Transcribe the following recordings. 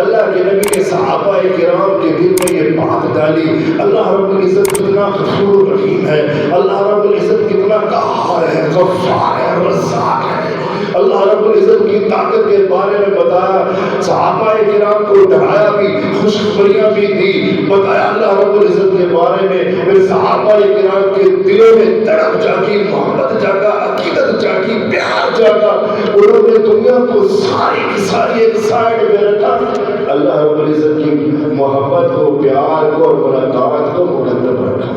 اللہ کے نبی نے صحابہ کرام کے دل میں یہ بات ڈالی. اللہ رب العزت کتنا غفور رحیم ہے, اللہ رب العزت کتنا قہار ہے, غفار ہے, رزاق ہے. اللہ رب العزت کی طاقت کے بارے میں بتایا, صحابہ کرام کو ڈرایا بھی, خوشخبریاں بھی دی, بتایا اللہ رب العزت کے بارے میں. پھر صحابہ کرام کے دلوں میں تڑپ جاگی, محبت جاگا, عقیدت جاگی, پیار جاگا. انہوں نے دنیا کو ساری کی ساری ایک سائڈ میں رکھا, اللہ رب العزت کی محبت کو, پیار کو اور ملاقات کو مقدم رکھا.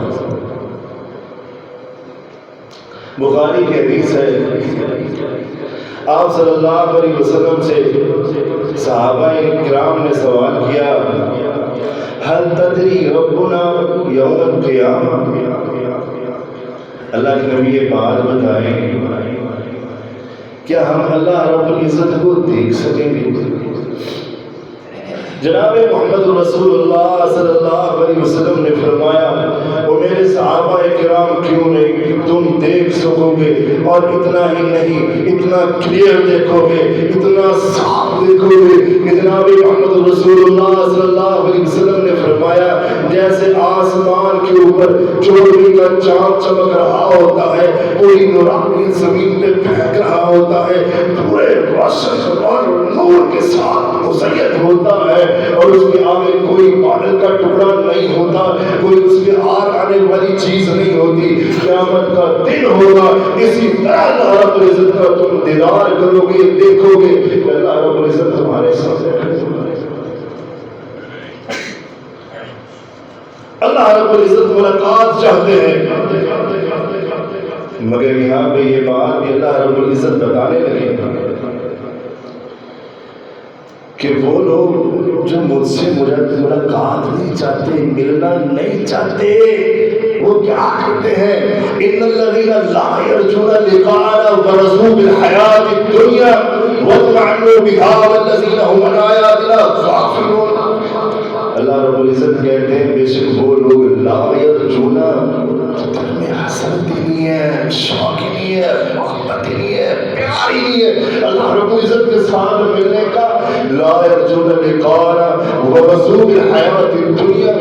بخاری کی حدیث ہے, آپ صلی اللہ علیہ وسلم سے صحابہ کرام نے سوال کیا, هل تدری ربنا یوم القیامہ, اللہ کے نبی یہ بات بتائیں کیا ہم اللہ رب العزت کو دیکھ سکیں گے؟ جناب محمد رسول اللہ صلی اللہ علیہ وسلم نے فرمایا, وہ میرے صحابہ کرام کیوں نہیں, تم دیکھ سکو گے, اور اتنا ہی نہیں, اتنا کلیئر دیکھو گے, اتنا صاف دیکھو گے. جناب محمد رسول اللہ صلی اللہ علیہ وسلم نے فرمایا جیسے آسمان کے اوپر چوری کا چاند چمک رہا ہوتا ہے, کوئی نورانی زمین پہ پھینک رہا ہوتا ہے, پورے روشن اور نور کے ساتھ مزین ہوتا ہے, اور اس کے آگے کوئی بادل کا ٹکڑا نہیں ہوتا, کوئی اس کے آر آنے والی چیز نہیں ہوتی. قیامت کا دن ہوگا, اسی طرح اللہ رب العزت کا تم دیدار کرو گے, دیکھو گے, اللہ رب العزت تمہارے سامنے کھڑے ہوگا. اللہ رب العزت ملاقات چاہتے ہیں, مگر یہاں پہ یہ بات بھی اللہ رب العزت بتانے لگے کہ وہ لوگ جو مجھ سے ملاقات نہیں چاہتے, ملنا نہیں چاہتے, وہ کیا کرتے ہیں؟ ان الذین لا یرجون لقاءنا ورضوا بالحیاۃ الدنیا واطمأنوا بها والذین هم عن آیاتنا غافلون. اللہ رب العزت کہتے ہیں بے شک وہ لوگ لا یرجون, دل میں حسرت ہی نہیں ہے, شوق ہی نہیں ہے, محبت ہی نہیں ہے, پیار ہی نہیں ہے اللہ رب العزت کے ساتھ ملنے کا. لا یرجون لقاءنا ورضوا بالحیاۃ الدنیا,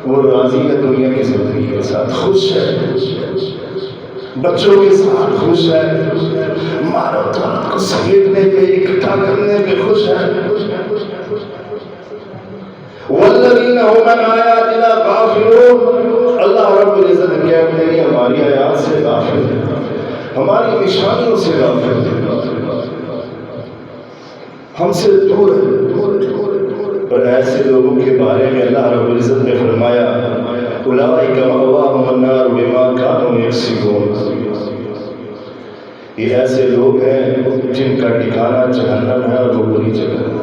وہ راضی ہے دنیا کی زندگی کے ساتھ, خوش ہے, بچوں کے ساتھ خوش ہے, مال و دولت کو سمیٹنے پہ, اکٹھا کرنے پہ خوش ہے. والذین هم عن آیاتنا غافلون, اللہ رب العزت کہتے ہیں ہماری آیات سے غافل ہیں, ہماری نشانیوں سے غافل ہیں, ہم سے دور ہے. پر ایسے لوگوں کے بارے میں اللہ رب العزت نے فرمایا اولئک مأواہم النار بما کانوا یکسبون, یہ ایسے لوگ ہیں جن کا ٹھکانہ جہنم ہے اور وہ بری جگہ ہے.